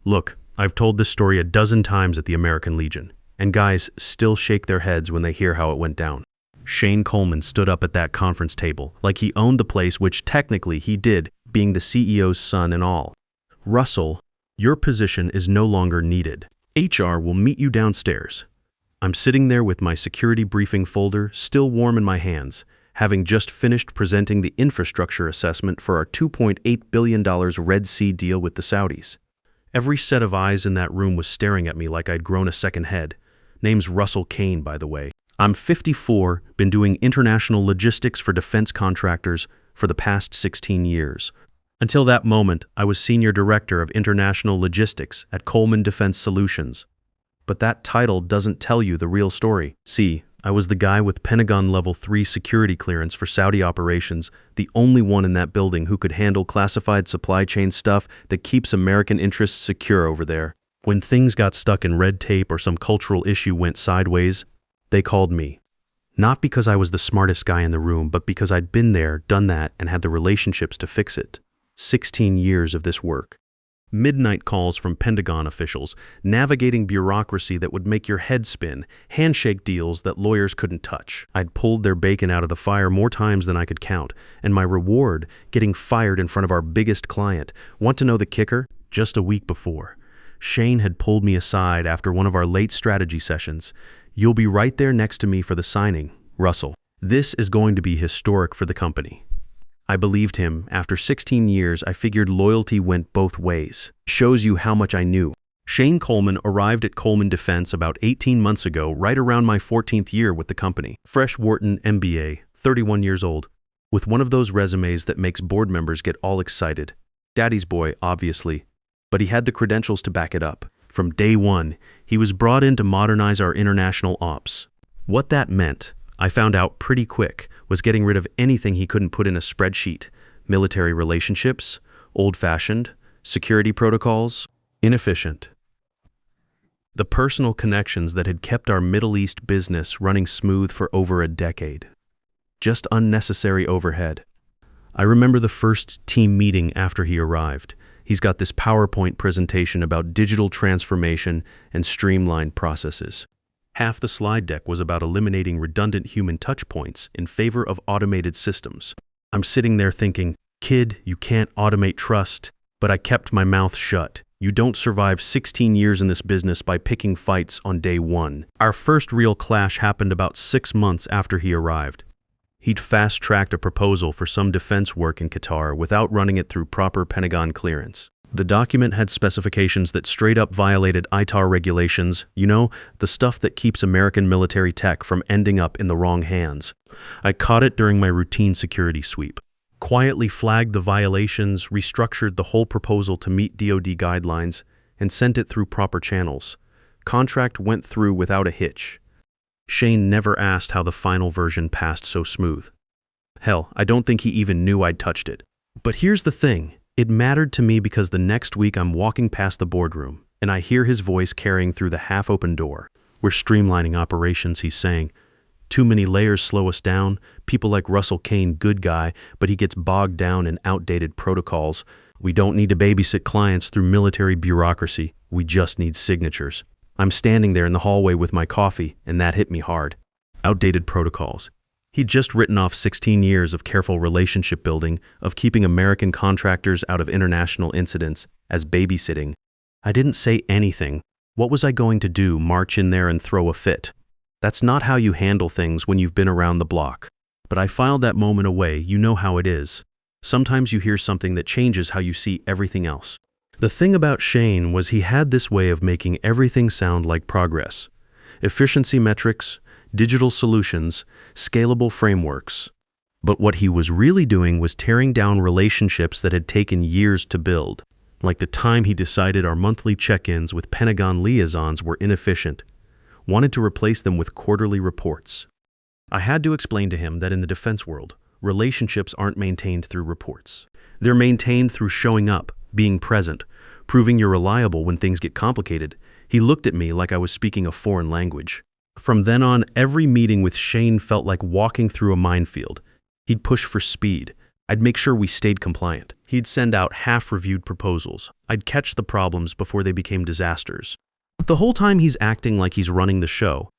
Look, I've told this story a dozen times at the American Legion, and guys still shake their heads when they hear how it went down. Shane Coleman stood up at that conference table like he owned the place, which technically he did, being the CEO's son and all. Russell, your position is no longer needed. HR will meet you downstairs. I'm sitting there with my security briefing folder still warm in my hands, having just finished presenting the infrastructure assessment for our $2.8 billion Red Sea deal with the Saudis. Every set of eyes in that room was staring at me like I'd grown a second head. Name's Russell Kane, by the way. I'm 54, been doing international logistics for defense contractors for the past 16 years. Until that moment, I was Senior Director of International Logistics at Coleman Defense Solutions. But that title doesn't tell you the real story. See, I was the guy with Pentagon Level 3 security clearance for Saudi operations, the only one in that building who could handle classified supply chain stuff that keeps American interests secure over there. When things got stuck in red tape or some cultural issue went sideways, they called me. Not because I was the smartest guy in the room, but because I'd been there, done that, and had the relationships to fix it. 16 years of this work. Midnight calls from Pentagon officials, navigating bureaucracy that would make your head spin, handshake deals that lawyers couldn't touch. I'd pulled their bacon out of the fire more times than I could count, and my reward, getting fired in front of our biggest client. Want to know the kicker? Just a week before, Shane had pulled me aside after one of our late strategy sessions. You'll be right there next to me for the signing, Russell. This is going to be historic for the company. I believed him. After 16 years, I figured loyalty went both ways. Shows you how much I knew. Shane Coleman arrived at Coleman Defense about 18 months ago, right around my 14th year with the company. Fresh Wharton MBA, 31 years old, with one of those resumes that makes board members get all excited. Daddy's boy, obviously, but he had the credentials to back it up. From day one, he was brought in to modernize our international ops. What that meant, I found out pretty quick, was getting rid of anything he couldn't put in a spreadsheet. Military relationships, old-fashioned, security protocols, inefficient. The personal connections that had kept our Middle East business running smooth for over a decade. Just unnecessary overhead. I remember the first team meeting after he arrived. He's got this PowerPoint presentation about digital transformation and streamlined processes. Half the slide deck was about eliminating redundant human touch points in favor of automated systems. I'm sitting there thinking, kid, you can't automate trust, but I kept my mouth shut. You don't survive 16 years in this business by picking fights on day one. Our first real clash happened about 6 months after he arrived. He'd fast-tracked a proposal for some defense work in Qatar without running it through proper Pentagon clearance. The document had specifications that straight up violated ITAR regulations, you know, the stuff that keeps American military tech from ending up in the wrong hands. I caught it during my routine security sweep. Quietly flagged the violations, restructured the whole proposal to meet DoD guidelines, and sent it through proper channels. Contract went through without a hitch. Shane never asked how the final version passed so smooth. Hell, I don't think he even knew I'd touched it. But here's the thing. It mattered to me because the next week I'm walking past the boardroom, and I hear his voice carrying through the half-open door. We're streamlining operations, he's saying. Too many layers slow us down. People like Russell Kane, good guy, but he gets bogged down in outdated protocols. We don't need to babysit clients through military bureaucracy. We just need signatures. I'm standing there in the hallway with my coffee, and that hit me hard. Outdated protocols. He'd just written off 16 years of careful relationship building, of keeping American contractors out of international incidents, as babysitting. I didn't say anything. What was I going to do, march in there and throw a fit? That's not how you handle things when you've been around the block. But I filed that moment away. You know how it is. Sometimes you hear something that changes how you see everything else. The thing about Shane was he had this way of making everything sound like progress. Efficiency metrics, digital solutions, scalable frameworks. But what he was really doing was tearing down relationships that had taken years to build. Like the time he decided our monthly check-ins with Pentagon liaisons were inefficient. Wanted to replace them with quarterly reports. I had to explain to him that in the defense world, relationships aren't maintained through reports. They're maintained through showing up, being present, proving you're reliable when things get complicated. He looked at me like I was speaking a foreign language. From then on, every meeting with Shane felt like walking through a minefield. He'd push for speed, I'd make sure we stayed compliant. He'd send out half-reviewed proposals. I'd catch the problems before they became disasters. The whole time he's acting like he's running the show,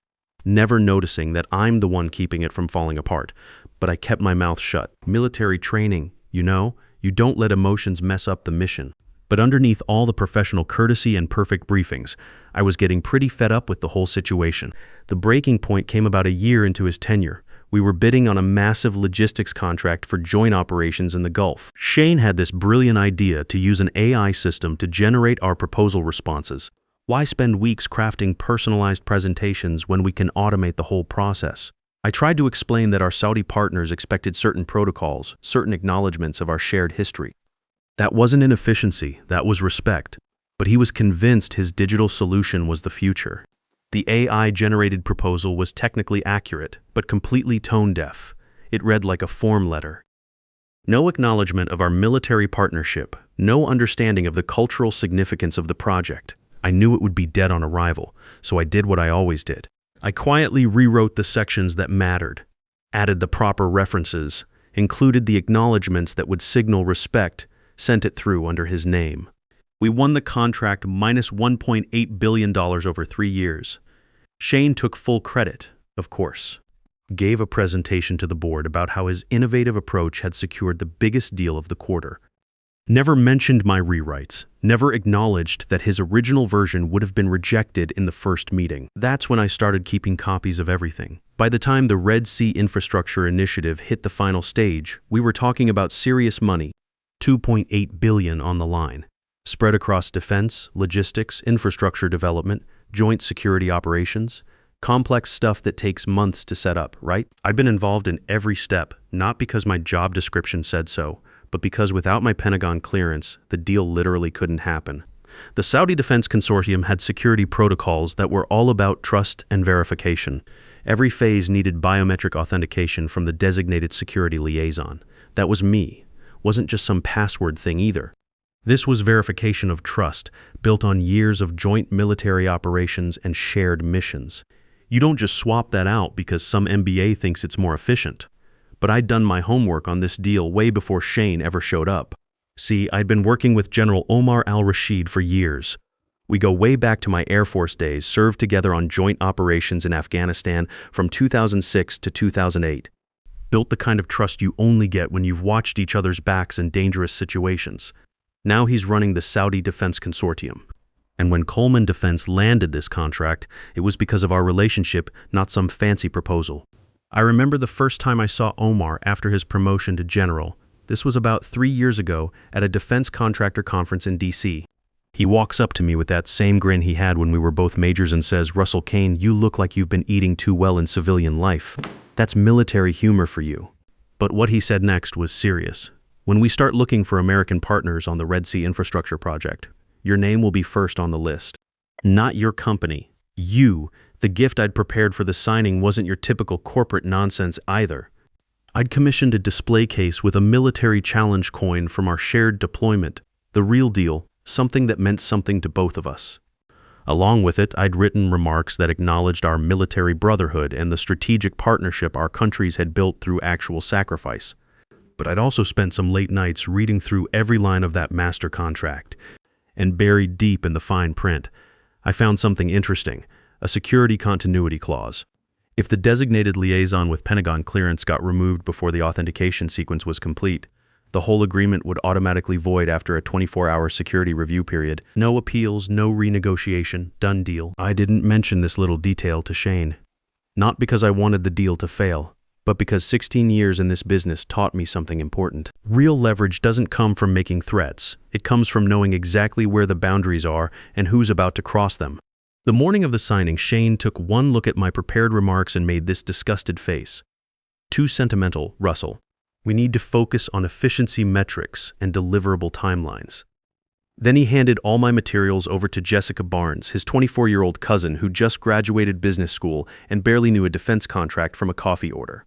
never noticing that I'm the one keeping it from falling apart. But I kept my mouth shut. Military training, you don't let emotions mess up the mission. But underneath all the professional courtesy and perfect briefings, I was getting pretty fed up with the whole situation. The breaking point came about a year into his tenure. We were bidding on a massive logistics contract for joint operations in the Gulf. Shane had this brilliant idea to use an AI system to generate our proposal responses. Why spend weeks crafting personalized presentations when we can automate the whole process? I tried to explain that our Saudi partners expected certain protocols, certain acknowledgments of our shared history. That wasn't inefficiency, that was respect. But he was convinced his digital solution was the future. The AI-generated proposal was technically accurate, but completely tone-deaf. It read like a form letter. No acknowledgement of our military partnership, no understanding of the cultural significance of the project. I knew it would be dead on arrival, so I did what I always did. I quietly rewrote the sections that mattered, added the proper references, included the acknowledgements that would signal respect, sent it through under his name. We won the contract minus $1.8 billion over 3 years. Shane took full credit, of course. Gave a presentation to the board about how his innovative approach had secured the biggest deal of the quarter. Never mentioned my rewrites, never acknowledged that his original version would have been rejected in the first meeting. That's when I started keeping copies of everything. By the time the Red Sea Infrastructure Initiative hit the final stage, we were talking about serious money, $2.8 billion on the line, spread across defense, logistics, infrastructure development, joint security operations, complex stuff that takes months to set up, right? I'd been involved in every step, not because my job description said so, but because without my Pentagon clearance, the deal literally couldn't happen. The Saudi Defense Consortium had security protocols that were all about trust and verification. Every phase needed biometric authentication from the designated security liaison. That was me. Wasn't just some password thing either. This was verification of trust, built on years of joint military operations and shared missions. You don't just swap that out because some MBA thinks it's more efficient. But I'd done my homework on this deal way before Shane ever showed up. See, I'd been working with General Omar al-Rashid for years. We go way back to my Air Force days, served together on joint operations in Afghanistan from 2006 to 2008. Built the kind of trust you only get when you've watched each other's backs in dangerous situations. Now he's running the Saudi Defense Consortium. And when Coleman Defense landed this contract, it was because of our relationship, not some fancy proposal. I remember the first time I saw Omar after his promotion to general. This was about 3 years ago at a defense contractor conference in D.C. He walks up to me with that same grin he had when we were both majors and says, "Russell Kane, you look like you've been eating too well in civilian life. That's military humor for you." But what he said next was serious. When we start looking for American partners on the Red Sea Infrastructure project, your name will be first on the list. Not your company. You. The gift I'd prepared for the signing wasn't your typical corporate nonsense either. I'd commissioned a display case with a military challenge coin from our shared deployment, the real deal, something that meant something to both of us. Along with it, I'd written remarks that acknowledged our military brotherhood and the strategic partnership our countries had built through actual sacrifice. But I'd also spent some late nights reading through every line of that master contract. And buried deep in the fine print, I found something interesting. A security continuity clause. If the designated liaison with Pentagon clearance got removed before the authentication sequence was complete, the whole agreement would automatically void after a 24-hour security review period. No appeals, no renegotiation, done deal. I didn't mention this little detail to Shane. Not because I wanted the deal to fail, but because 16 years in this business taught me something important. Real leverage doesn't come from making threats. It comes from knowing exactly where the boundaries are and who's about to cross them. The morning of the signing, Shane took one look at my prepared remarks and made this disgusted face. "Too sentimental, Russell. We need to focus on efficiency metrics and deliverable timelines." Then he handed all my materials over to Jessica Barnes, his 24-year-old cousin who just graduated business school and barely knew a defense contract from a coffee order.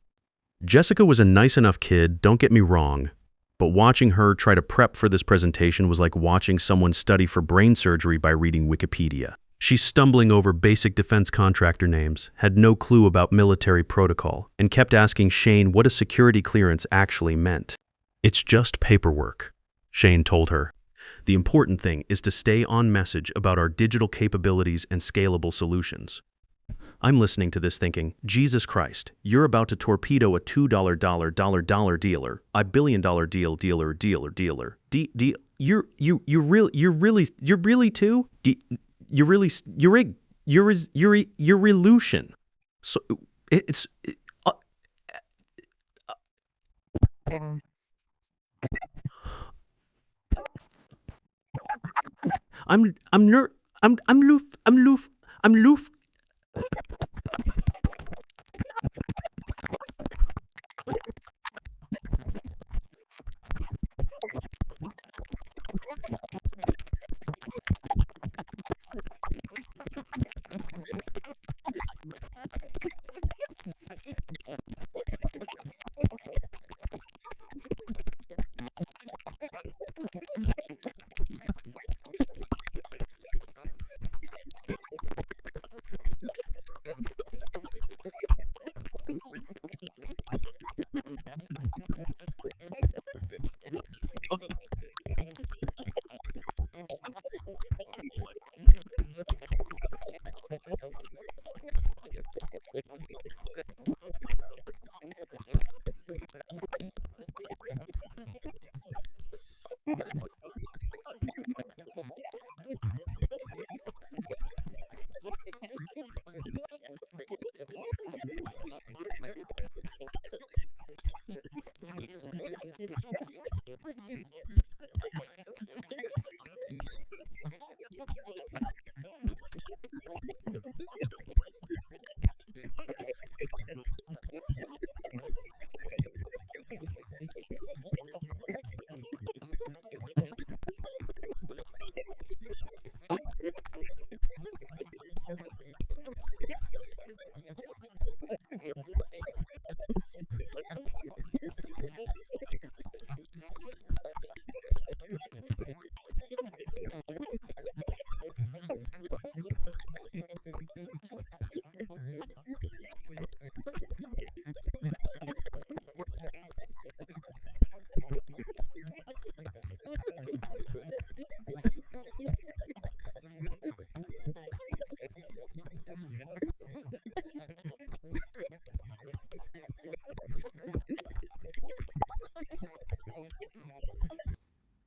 Jessica was a nice enough kid, don't get me wrong, but watching her try to prep for this presentation was like watching someone study for brain surgery by reading Wikipedia. She's stumbling over basic defense contractor names, had no clue about military protocol, and kept asking Shane what a security clearance actually meant. It's just paperwork, Shane told her. The important thing is to stay on message about our digital capabilities and scalable solutions. I'm listening to this thinking, Jesus Christ, you're about to torpedo a $2 dealer, a $1 billion dealer. You're really too? You're illusion. So it's I'm ner I'm loof I'm loof I'm loof.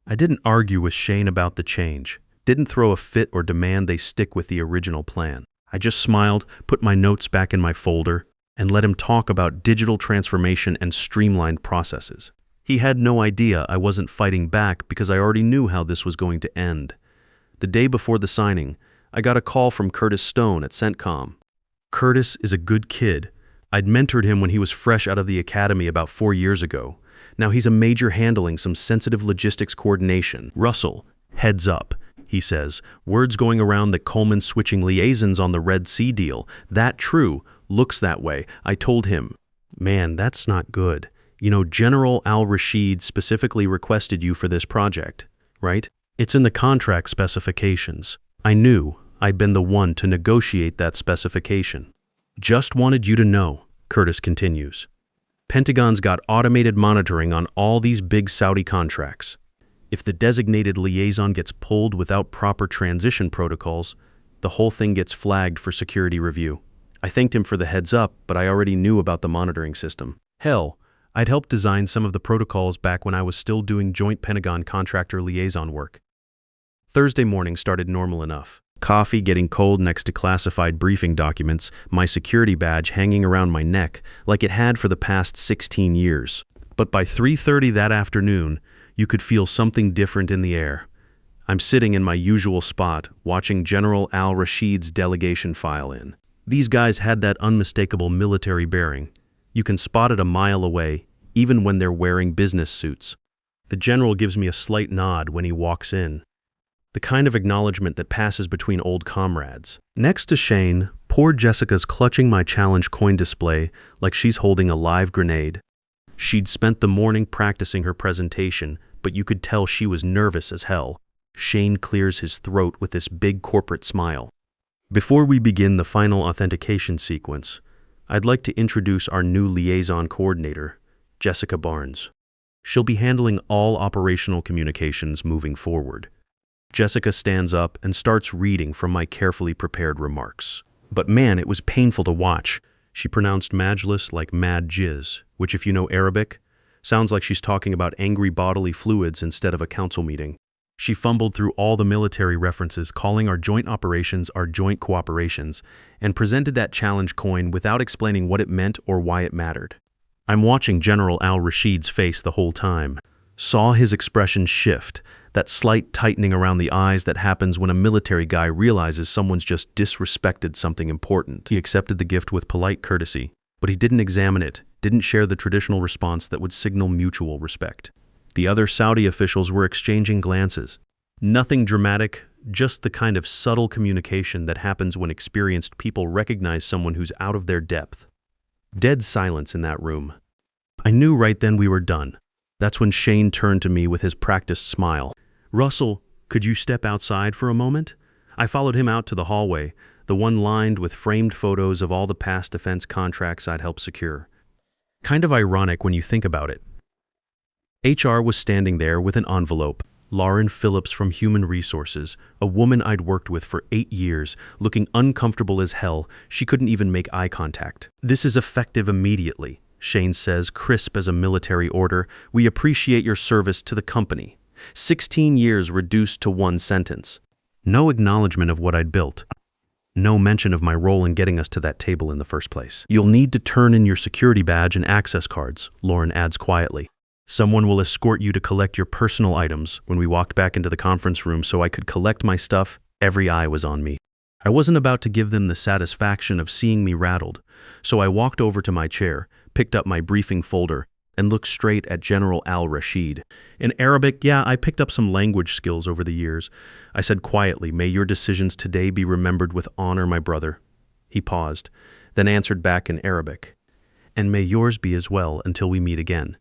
I didn't argue with Shane about the change, didn't throw a fit or demand they stick with the original plan. I just smiled, put my notes back in my folder, and let him talk about digital transformation and streamlined processes. He had no idea I wasn't fighting back because I already knew how this was going to end. The day before the signing, I got a call from Curtis Stone at CENTCOM. Curtis is a good kid. I'd mentored him when he was fresh out of the academy about 4 years ago. Now he's a major handling some sensitive logistics coordination. Russell, heads up, he says. Words going around that Coleman's switching liaisons on the Red Sea deal. That true, looks that way. I told him, man, that's not good. You know, General al-Rashid specifically requested you for this project, right? It's in the contract specifications. I knew I'd been the one to negotiate that specification. Just wanted you to know, Curtis continues. Pentagon's got automated monitoring on all these big Saudi contracts. If the designated liaison gets pulled without proper transition protocols, the whole thing gets flagged for security review. I thanked him for the heads up, but I already knew about the monitoring system. Hell, I'd helped design some of the protocols back when I was still doing joint Pentagon contractor liaison work. Thursday morning started normal enough. Coffee getting cold next to classified briefing documents, my security badge hanging around my neck like it had for the past 16 years. But by 3:30 that afternoon, you could feel something different in the air. I'm sitting in my usual spot, watching General al-Rashid's delegation file in. These guys had that unmistakable military bearing. You can spot it a mile away, even when they're wearing business suits. The general gives me a slight nod when he walks in. The kind of acknowledgement that passes between old comrades. Next to Shane, poor Jessica's clutching my challenge coin display like she's holding a live grenade. She'd spent the morning practicing her presentation, but you could tell she was nervous as hell. Shane clears his throat with this big corporate smile. Before we begin the final authentication sequence, I'd like to introduce our new liaison coordinator, Jessica Barnes. She'll be handling all operational communications moving forward. Jessica stands up and starts reading from my carefully prepared remarks. But man, it was painful to watch. She pronounced majlis like mad jizz, which if you know Arabic, sounds like she's talking about angry bodily fluids instead of a council meeting. She fumbled through all the military references, calling our joint operations our joint cooperations, and presented that challenge coin without explaining what it meant or why it mattered. I'm watching General al-Rashid's face the whole time. Saw his expression shift, that slight tightening around the eyes that happens when a military guy realizes someone's just disrespected something important. He accepted the gift with polite courtesy, but he didn't examine it, didn't share the traditional response that would signal mutual respect. The other Saudi officials were exchanging glances. Nothing dramatic, just the kind of subtle communication that happens when experienced people recognize someone who's out of their depth. Dead silence in that room. I knew right then we were done. That's when Shane turned to me with his practiced smile. "Russell, could you step outside for a moment?" I followed him out to the hallway, the one lined with framed photos of all the past defense contracts I'd helped secure. Kind of ironic when you think about it. HR was standing there with an envelope. Lauren Phillips from Human Resources, a woman I'd worked with for 8 years, looking uncomfortable as hell. She couldn't even make eye contact. "This is effective immediately," Shane says, crisp as a military order. "We appreciate your service to the company." 16 years reduced to 1 sentence. No acknowledgement of what I'd built. No mention of my role in getting us to that table in the first place. "You'll need to turn in your security badge and access cards," Lauren adds quietly. "Someone will escort you to collect your personal items." When we walked back into the conference room so I could collect my stuff, every eye was on me. I wasn't about to give them the satisfaction of seeing me rattled, so I walked over to my chair, picked up my briefing folder, and looked straight at General al-Rashid. In Arabic, yeah, I picked up some language skills over the years. I said quietly, "May your decisions today be remembered with honor, my brother." He paused, then answered back in Arabic, "And may yours be as well until we meet again."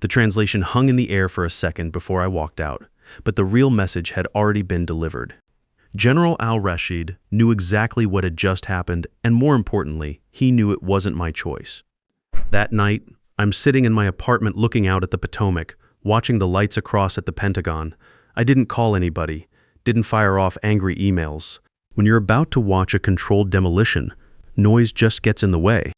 The translation hung in the air for a second before I walked out, but the real message had already been delivered. General al-Rashid knew exactly what had just happened, and more importantly, he knew it wasn't my choice. That night, I'm sitting in my apartment looking out at the Potomac, watching the lights across at the Pentagon. I didn't call anybody, didn't fire off angry emails. When you're about to watch a controlled demolition, noise just gets in the way.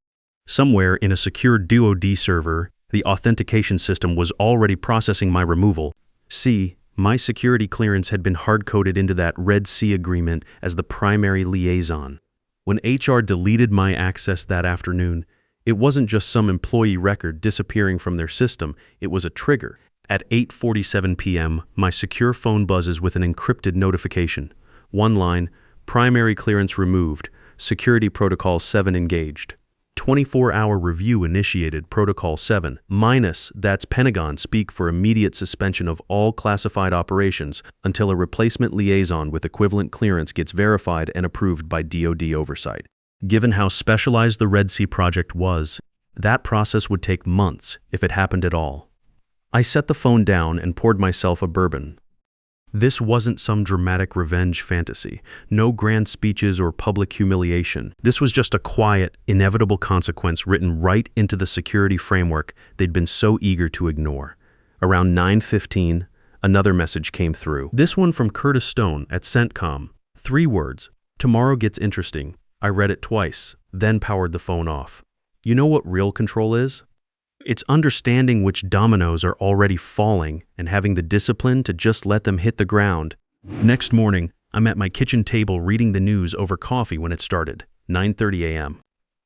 Somewhere in a secure DoD server, the authentication system was already processing my removal. See, my security clearance had been hard-coded into that Red Sea agreement as the primary liaison. When HR deleted my access that afternoon, it wasn't just some employee record disappearing from their system, it was a trigger. At 8:47 p.m., my secure phone buzzes with an encrypted notification. One line, "Primary clearance removed, Security Protocol 7 engaged." 24-hour review initiated, Protocol 7 minus, that's Pentagon speak for immediate suspension of all classified operations until a replacement liaison with equivalent clearance gets verified and approved by DoD oversight. Given how specialized the Red Sea project was, that process would take months if it happened at all. I set the phone down and poured myself a bourbon. This wasn't some dramatic revenge fantasy, no grand speeches or public humiliation. This was just a quiet, inevitable consequence written right into the security framework they'd been so eager to ignore. Around 9:15, another message came through. This one from Curtis Stone at CENTCOM. 3 words, "Tomorrow gets interesting." I read it twice, then powered the phone off. You know what real control is? It's understanding which dominoes are already falling and having the discipline to just let them hit the ground. Next morning, I'm at my kitchen table reading the news over coffee when it started, 9:30 a.m.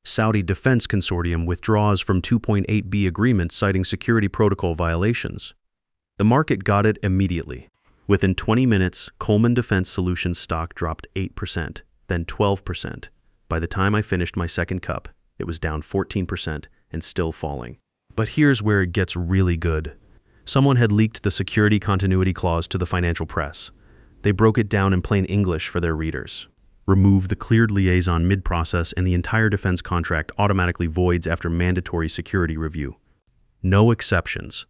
Saudi Defense Consortium withdraws from 2.8b agreement citing security protocol violations. The market got it immediately. Within 20 minutes, Coleman Defense Solutions stock dropped 8%, then 12%. By the time I finished my second cup, it was down 14% and still falling. But here's where it gets really good. Someone had leaked the security continuity clause to the financial press. They broke it down in plain English for their readers. Remove the cleared liaison mid-process and the entire defense contract automatically voids after mandatory security review. No exceptions.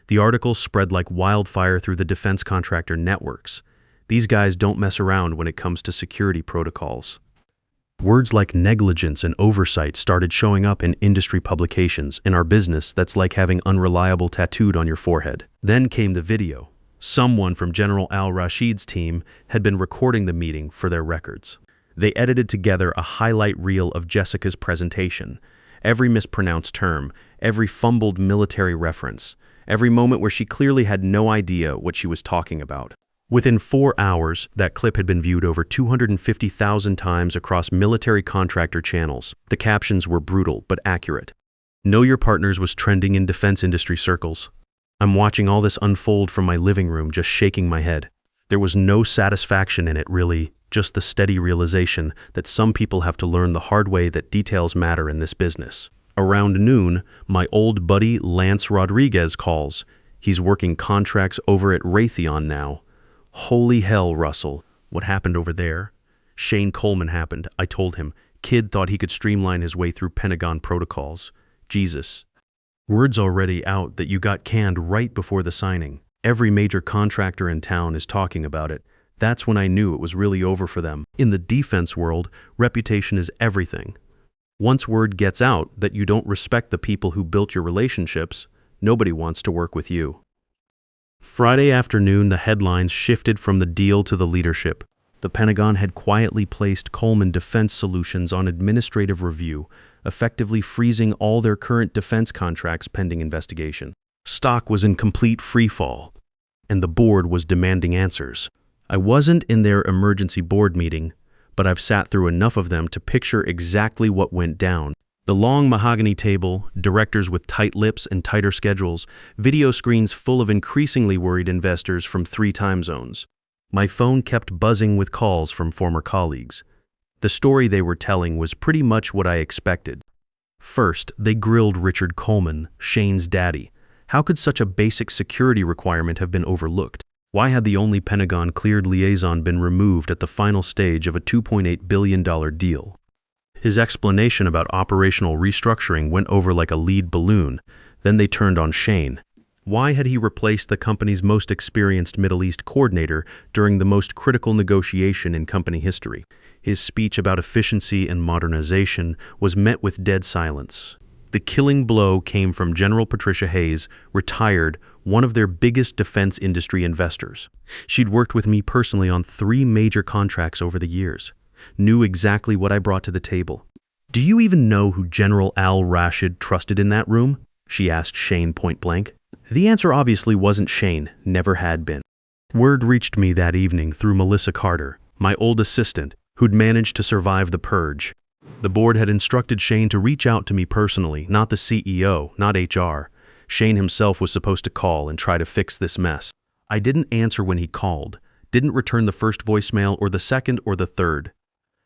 The article spread like wildfire through the defense contractor networks. These guys don't mess around when it comes to security protocols. Words like negligence and oversight started showing up in industry publications. In our business, that's like having unreliable tattooed on your forehead. Then came the video. Someone from General al-Rashid's team had been recording the meeting for their records. They edited together a highlight reel of Jessica's presentation. Every mispronounced term, every fumbled military reference, every moment where she clearly had no idea what she was talking about. Within 4 hours, that clip had been viewed over 250,000 times across military contractor channels. The captions were brutal but accurate. Know Your Partners was trending in defense industry circles. I'm watching all this unfold from my living room, just shaking my head. There was no satisfaction in it, really, just the steady realization that some people have to learn the hard way that details matter in this business. Around noon, my old buddy Lance Rodriguez calls. He's working contracts over at Raytheon now. Holy hell, Russell. What happened over there? Shane Coleman happened, I told him. Kid thought he could streamline his way through Pentagon protocols. Jesus. Word's already out that you got canned right before the signing. Every major contractor in town is talking about it. That's when I knew it was really over for them. In the defense world, reputation is everything. Once word gets out that you don't respect the people who built your relationships, nobody wants to work with you. Friday afternoon, the headlines shifted from the deal to the leadership. The Pentagon had quietly placed Coleman Defense Solutions on administrative review, effectively freezing all their current defense contracts pending investigation. Stock was in complete freefall, and the board was demanding answers. I wasn't in their emergency board meeting, but I've sat through enough of them to picture exactly what went down. The long mahogany table, directors with tight lips and tighter schedules, video screens full of increasingly worried investors from 3 time zones. My phone kept buzzing with calls from former colleagues. The story they were telling was pretty much what I expected. First, they grilled Richard Coleman, Shane's daddy. How could such a basic security requirement have been overlooked? Why had the only Pentagon-cleared liaison been removed at the final stage of a $2.8 billion deal? His explanation about operational restructuring went over like a lead balloon. Then they turned on Shane. Why had he replaced the company's most experienced Middle East coordinator during the most critical negotiation in company history? His speech about efficiency and modernization was met with dead silence. The killing blow came from General Patricia Hayes, retired, one of their biggest defense industry investors. She'd worked with me personally on 3 major contracts over the years. Knew exactly what I brought to the table. Do you even know who General al-Rashid trusted in that room? She asked Shane point blank. The answer obviously wasn't Shane, never had been. Word reached me that evening through Melissa Carter, my old assistant, who'd managed to survive the purge. The board had instructed Shane to reach out to me personally, not the CEO, not HR. Shane himself was supposed to call and try to fix this mess. I didn't answer when he called, didn't return the first voicemail or the second or the third.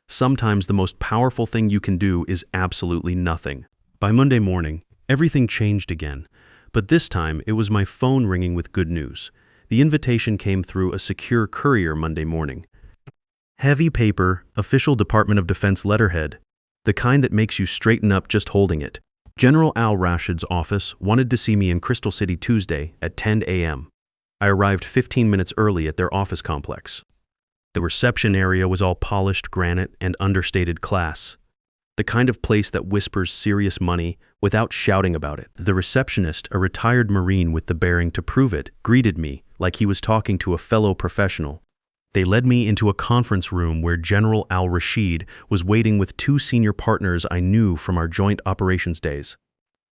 Sometimes the most powerful thing you can do is absolutely nothing. By Monday morning, everything changed again, but this time it was my phone ringing with good news. The invitation came through a secure courier Monday morning. Heavy paper, official Department of Defense letterhead, the kind that makes you straighten up just holding it. General al-Rashid's office wanted to see me in Crystal City Tuesday at 10 a.m. I arrived 15 minutes early at their office complex. The reception area was all polished granite and understated class. The kind of place that whispers serious money without shouting about it. The receptionist, a retired Marine with the bearing to prove it, greeted me like he was talking to a fellow professional. They led me into a conference room where General al-Rashid was waiting with 2 senior partners I knew from our joint operations days.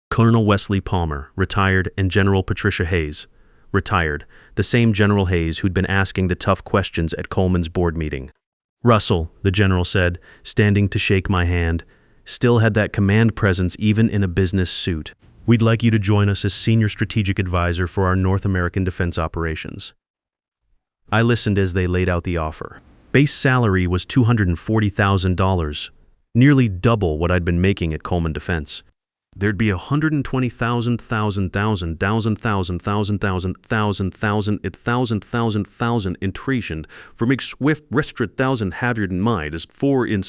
Colonel Wesley Palmer, retired, and General Patricia Hayes, retired, the same General Hayes who'd been asking the tough questions at Coleman's board meeting. Russell, the general said, standing to shake my hand, still had that command presence even in a business suit. We'd like you to join us as Senior Strategic Advisor for our North American defense operations. I listened as they laid out the offer. Base salary was $240,000, nearly double what I'd been making at Coleman Defense. There'd be 120,000 intration for make swift restrit 1,000 hazard in mind as 4 in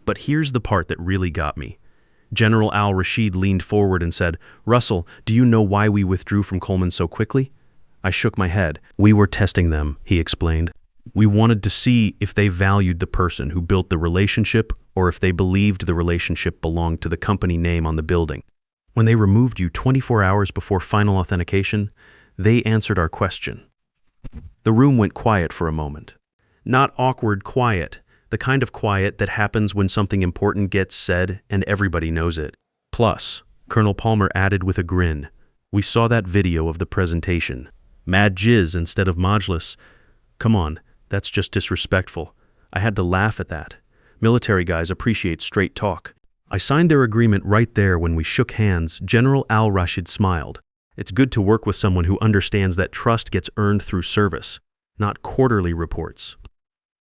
But here's the part that really got me. General al-Rashid leaned forward and said, "Russell, do you know why we withdrew from Coleman so quickly?" I shook my head. "We were testing them," he explained. "We wanted to see if they valued the person who built the relationship or if they believed the relationship belonged to the company name on the building. When they removed you 24 hours before final authentication, they answered our question." The room went quiet for a moment. Not awkward quiet, the kind of quiet that happens when something important gets said and everybody knows it. "Plus," Colonel Palmer added with a grin, "we saw that video of the presentation. Mad jizz instead of majlis. Come on, that's just disrespectful. I had to laugh at that. Military guys appreciate straight talk." I signed their agreement right there. When we shook hands, General al-Rashid smiled. It's good to work with someone who understands that trust gets earned through service, not quarterly reports.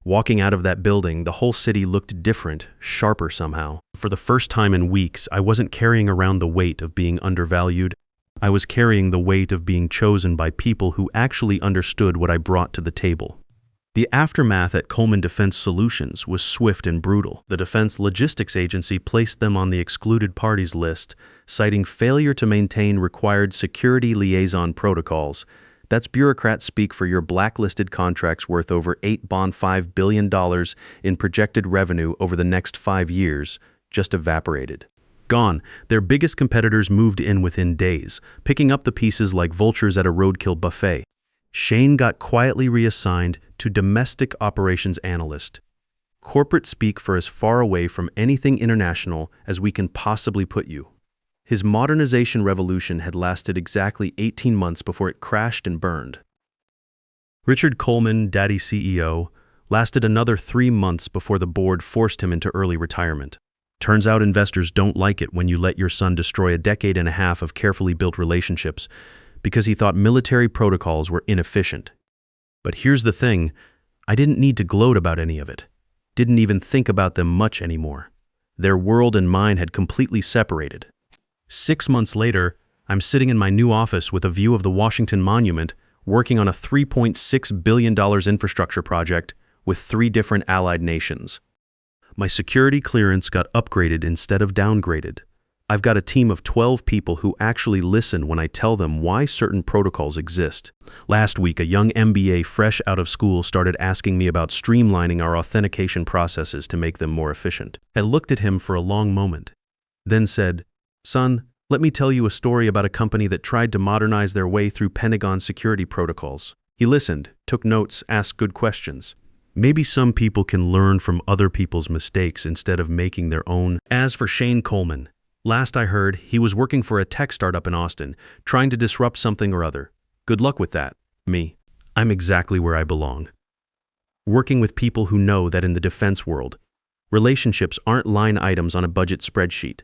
Walking out of that building, the whole city looked different, sharper somehow. For the first time in weeks, I wasn't carrying around the weight of being undervalued. I was carrying the weight of being chosen by people who actually understood what I brought to the table. The aftermath at Coleman Defense Solutions was swift and brutal. The Defense Logistics Agency placed them on the excluded parties list, citing failure to maintain required security liaison protocols. That's bureaucrat speak for your blacklisted contracts worth over $8.5 billion in projected revenue over the next 5 years, just evaporated. Gone. Their biggest competitors moved in within days, picking up the pieces like vultures at a roadkill buffet. Shane got quietly reassigned to domestic operations analyst. Corporate speak for as far away from anything international as we can possibly put you. His modernization revolution had lasted exactly 18 months before it crashed and burned. Richard Coleman, Daddy CEO, lasted another 3 months before the board forced him into early retirement. Turns out investors don't like it when you let your son destroy a decade and a half of carefully built relationships because he thought military protocols were inefficient. But here's the thing, I didn't need to gloat about any of it. Didn't even think about them much anymore. Their world and mine had completely separated. 6 months later, I'm sitting in my new office with a view of the Washington Monument, working on a $3.6 billion infrastructure project with 3 different allied nations. My security clearance got upgraded instead of downgraded. I've got a team of 12 people who actually listen when I tell them why certain protocols exist. Last week, a young MBA fresh out of school started asking me about streamlining our authentication processes to make them more efficient. I looked at him for a long moment, then said, "Son, let me tell you a story about a company that tried to modernize their way through Pentagon security protocols." He listened, took notes, asked good questions. Maybe some people can learn from other people's mistakes instead of making their own. As for Shane Coleman, last I heard, he was working for a tech startup in Austin, trying to disrupt something or other. Good luck with that. Me. I'm exactly where I belong. Working with people who know that in the defense world, relationships aren't line items on a budget spreadsheet.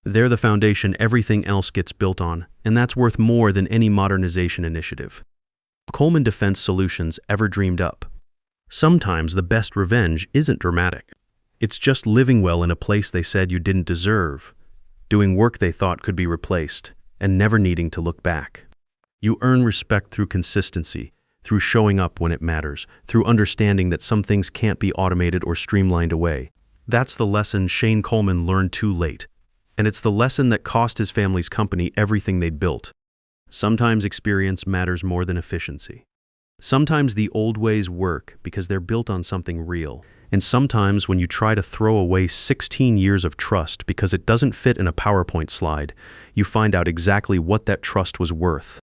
They're the foundation everything else gets built on, and that's worth more than any modernization initiative Coleman Defense Solutions ever dreamed up. Sometimes the best revenge isn't dramatic. It's just living well in a place they said you didn't deserve, doing work they thought could be replaced, and never needing to look back. You earn respect through consistency, through showing up when it matters, through understanding that some things can't be automated or streamlined away. That's the lesson Shane Coleman learned too late. And it's the lesson that cost his family's company everything they'd built. Sometimes experience matters more than efficiency. Sometimes the old ways work because they're built on something real. And sometimes when you try to throw away 16 years of trust because it doesn't fit in a PowerPoint slide, you find out exactly what that trust was worth.